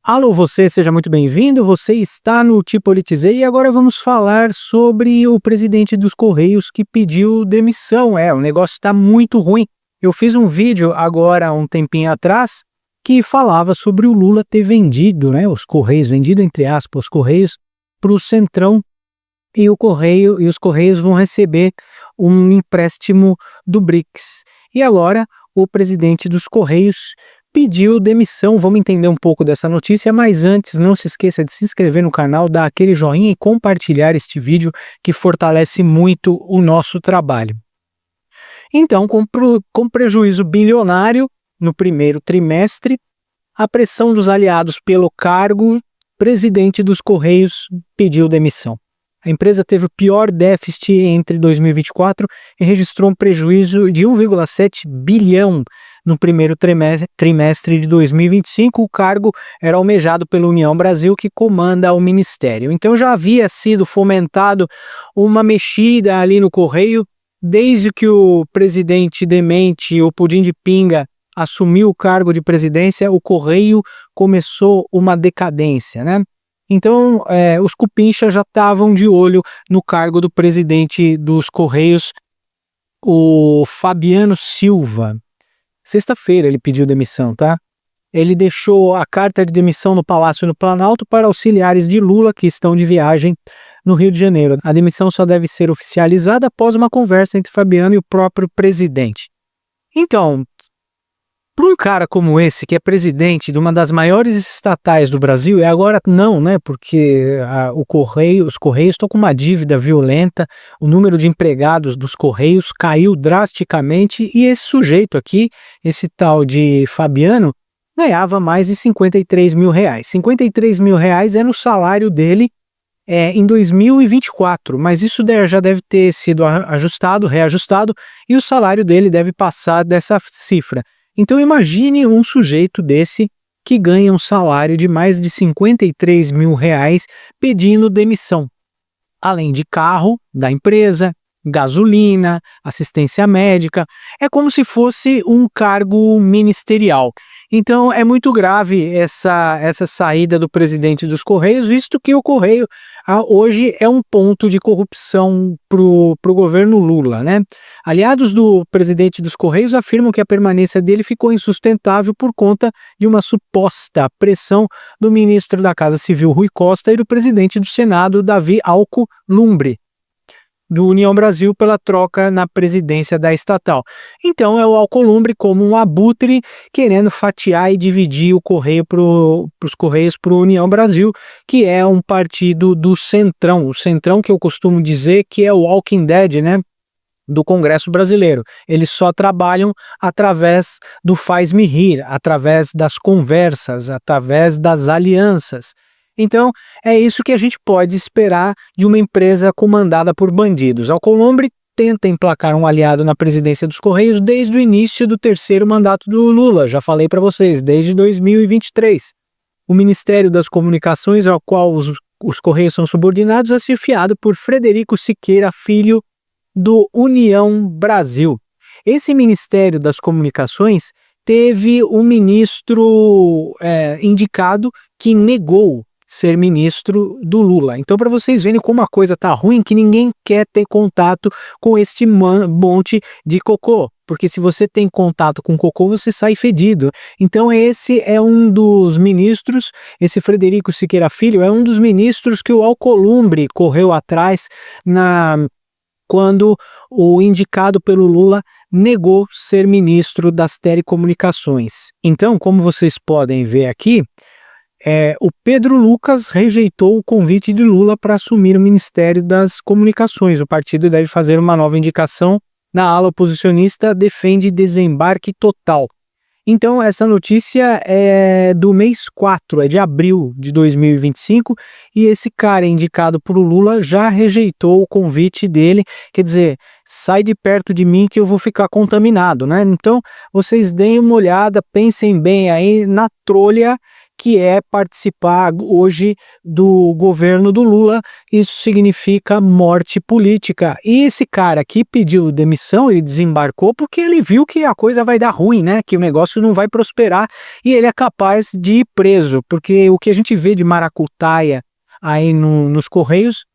Alô você, seja muito bem-vindo, você está no Te Politizei e agora vamos falar sobre o presidente dos Correios que pediu demissão. O negócio está muito ruim. Eu fiz um vídeo agora, um tempinho atrás, que falava sobre o Lula ter vendido, os Correios, vendido entre aspas, os Correios para o Centrão e os Correios vão receber um empréstimo do BRICS. E agora o presidente dos Correios pediu demissão. Vamos entender um pouco dessa notícia, mas antes não se esqueça de se inscrever no canal, dar aquele joinha e compartilhar este vídeo que fortalece muito o nosso trabalho. Então, com prejuízo bilionário no primeiro trimestre, a pressão dos aliados pelo cargo, presidente dos Correios pediu demissão. A empresa teve o pior déficit entre 2024 e registrou um prejuízo de 1,7 bilhão no primeiro trimestre de 2025. O cargo era almejado pela União Brasil, que comanda o ministério. Então já havia sido fomentado uma mexida ali no Correio, desde que o presidente demente, o Pudim de Pinga, assumiu o cargo de presidência. O Correio começou uma decadência, Então, os cupinchas já estavam de olho no cargo do presidente dos Correios, o Fabiano Silva. Sexta-feira ele pediu demissão, Ele deixou a carta de demissão no Palácio do Planalto para auxiliares de Lula que estão de viagem no Rio de Janeiro. A demissão só deve ser oficializada após uma conversa entre Fabiano e o próprio presidente. Então, para um cara como esse, que é presidente de uma das maiores estatais do Brasil, e agora não, porque os Correios estão com uma dívida violenta, o número de empregados dos Correios caiu drasticamente e esse sujeito aqui, esse tal de Fabiano, ganhava mais de 53 mil reais. 53 mil reais era o salário dele em 2024, mas isso já deve ter sido reajustado, e o salário dele deve passar dessa cifra. Então imagine um sujeito desse que ganha um salário de mais de 53 mil reais pedindo demissão. Além de carro da empresa, gasolina, assistência médica, é como se fosse um cargo ministerial. Então é muito grave essa saída do presidente dos Correios, visto que o Correio hoje é um ponto de corrupção pro governo Lula, Aliados do presidente dos Correios afirmam que a permanência dele ficou insustentável por conta de uma suposta pressão do ministro da Casa Civil, Rui Costa, e do presidente do Senado, Davi Alcolumbre, do União Brasil, pela troca na presidência da estatal. Então é o Alcolumbre como um abutre querendo fatiar e dividir o Correio os Correios para o União Brasil, que é um partido do Centrão. O Centrão, que eu costumo dizer que é o Walking Dead, do Congresso brasileiro. Eles só trabalham através do faz-me rir, através das conversas, através das alianças. Então, é isso que a gente pode esperar de uma empresa comandada por bandidos. Alcolumbre tenta emplacar um aliado na presidência dos Correios desde o início do terceiro mandato do Lula, já falei para vocês, desde 2023. O Ministério das Comunicações, ao qual os Correios são subordinados, é chefiado por Frederico Siqueira Filho, do União Brasil. Esse Ministério das Comunicações teve um ministro indicado que negou ser ministro do Lula. Então, para vocês verem como a coisa tá ruim, que ninguém quer ter contato com este monte de cocô, porque se você tem contato com cocô, você sai fedido. Então, esse é um dos ministros, esse Frederico Siqueira Filho, é um dos ministros que o Alcolumbre correu atrás quando o indicado pelo Lula negou ser ministro das telecomunicações. Então, como vocês podem ver aqui, o Pedro Lucas rejeitou o convite de Lula para assumir o Ministério das Comunicações. O partido deve fazer uma nova indicação. Na ala oposicionista, defende desembarque total. Então, essa notícia é do mês 4, é de abril de 2025, e esse cara indicado por Lula já rejeitou o convite dele, quer dizer, sai de perto de mim que eu vou ficar contaminado, Então, vocês deem uma olhada, pensem bem aí na trolha que é participar hoje do governo do Lula. Isso significa morte política. E esse cara que pediu demissão, ele desembarcou porque ele viu que a coisa vai dar ruim, né? Que o negócio não vai prosperar e ele é capaz de ir preso, porque o que a gente vê de maracutaia aí nos Correios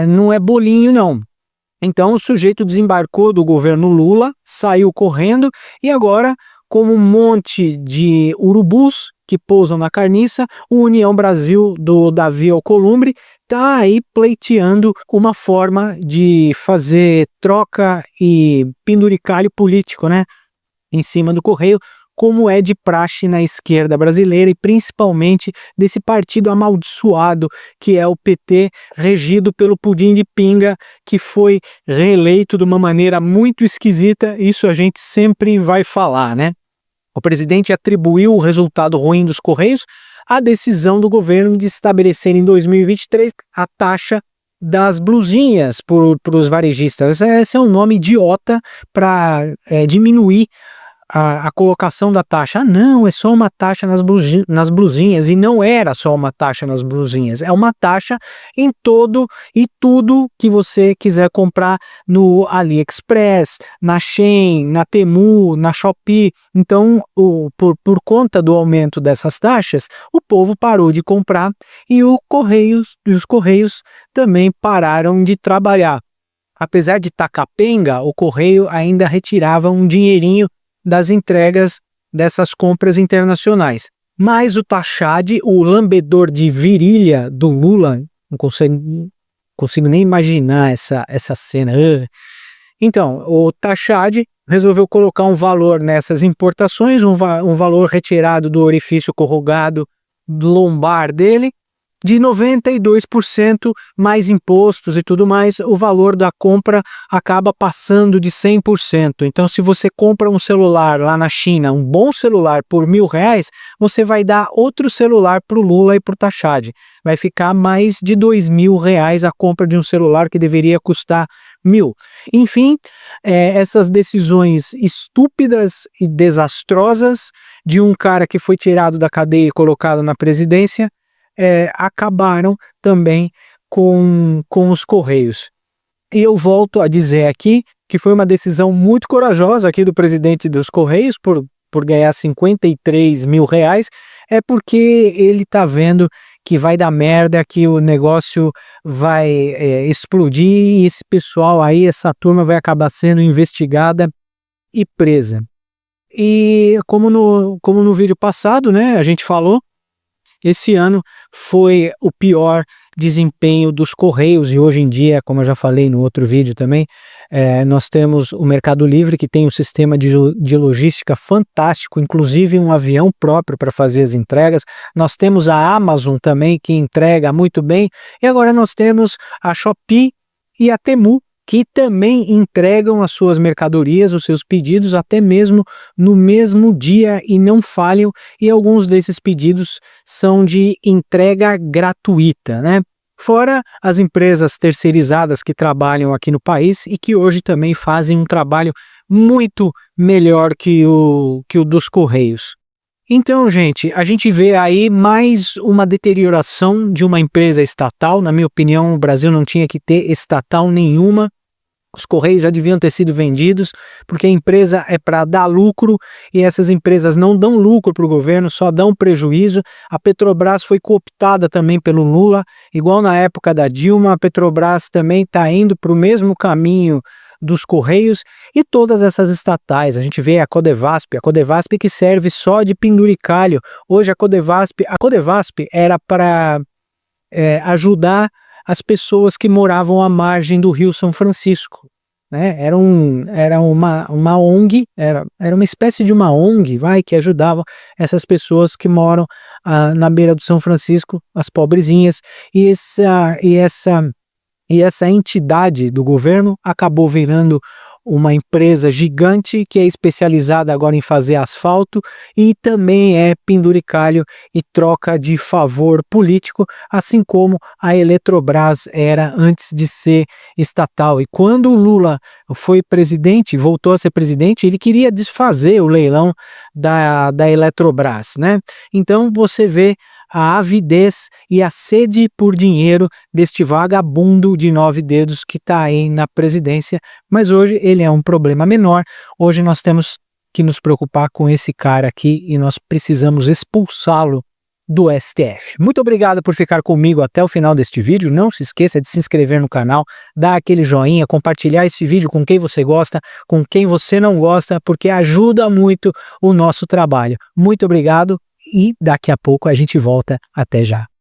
não é bolinho, não. Então o sujeito desembarcou do governo Lula, saiu correndo e agora, como um monte de urubus que pousam na carniça, o União Brasil do Davi Alcolumbre está aí pleiteando uma forma de fazer troca e penduricalho político, né, em cima do Correio, como é de praxe na esquerda brasileira e principalmente desse partido amaldiçoado que é o PT, regido pelo Pudim de Pinga, que foi reeleito de uma maneira muito esquisita. Isso a gente sempre vai falar, né? O presidente atribuiu o resultado ruim dos Correios à decisão do governo de estabelecer em 2023 a taxa das blusinhas para os varejistas. Esse é um nome idiota para diminuir a colocação da taxa. Ah, não, é só uma taxa nas blusinhas, e não era só uma taxa nas blusinhas, é uma taxa em todo e tudo que você quiser comprar no AliExpress, na Shein, na Temu, na Shopee. Então, por conta do aumento dessas taxas, o povo parou de comprar e os Correios também pararam de trabalhar. Apesar de estar capenga, o Correio ainda retirava um dinheirinho das entregas dessas compras internacionais. Mas o Tachad, o lambedor de virilha do Lula, não consigo nem imaginar essa cena. Então, o Tachad resolveu colocar um valor nessas importações, um valor retirado do orifício corrugado lombar dele, de 92% mais impostos e tudo mais, o valor da compra acaba passando de 100%. Então, se você compra um celular lá na China, um bom celular por R$ 1.000, você vai dar outro celular para o Lula e para o Tachad. Vai ficar mais de R$ 2.000 a compra de um celular que deveria custar 1.000. Enfim, essas decisões estúpidas e desastrosas de um cara que foi tirado da cadeia e colocado na presidência acabaram também com os Correios. E eu volto a dizer aqui que foi uma decisão muito corajosa aqui do presidente dos Correios por ganhar R$ 53.000, porque ele está vendo que vai dar merda, que o negócio vai explodir e esse pessoal aí, essa turma vai acabar sendo investigada e presa. E como no vídeo passado, né, a gente falou, esse ano foi o pior desempenho dos Correios e hoje em dia, como eu já falei no outro vídeo também, nós temos o Mercado Livre, que tem um sistema de logística fantástico, inclusive um avião próprio para fazer as entregas. Nós temos a Amazon também, que entrega muito bem, e agora nós temos a Shopee e a Temu, que também entregam as suas mercadorias, os seus pedidos, até mesmo no mesmo dia e não falham, e alguns desses pedidos são de entrega gratuita, né? Fora as empresas terceirizadas que trabalham aqui no país e que hoje também fazem um trabalho muito melhor que o dos Correios. Então, gente, a gente vê aí mais uma deterioração de uma empresa estatal. Na minha opinião, o Brasil não tinha que ter estatal nenhuma. Os Correios já deviam ter sido vendidos, porque a empresa é para dar lucro e essas empresas não dão lucro para o governo, só dão prejuízo. A Petrobras foi cooptada também pelo Lula, igual na época da Dilma. A Petrobras também está indo para o mesmo caminho dos Correios e todas essas estatais. A gente vê a Codevasp que serve só de penduricalho. Hoje a Codevasp era para ajudar as pessoas que moravam à margem do Rio São Francisco, né? Era uma ONG, era uma espécie de uma ONG, que ajudava essas pessoas que moram na beira do São Francisco, as pobrezinhas, e essa entidade do governo acabou virando uma empresa gigante que é especializada agora em fazer asfalto e também é penduricalho e troca de favor político, assim como a Eletrobras era antes de ser estatal. E quando o Lula foi presidente, voltou a ser presidente, ele queria desfazer o leilão da Eletrobras, né? Então você vê a avidez e a sede por dinheiro deste vagabundo de 9 dedos que está aí na presidência, mas hoje ele é um problema menor. Hoje nós temos que nos preocupar com esse cara aqui e nós precisamos expulsá-lo do STF. Muito obrigado por ficar comigo até o final deste vídeo. Não se esqueça de se inscrever no canal, dar aquele joinha, compartilhar esse vídeo com quem você gosta, com quem você não gosta, porque ajuda muito o nosso trabalho. Muito obrigado e daqui a pouco a gente volta. Até já.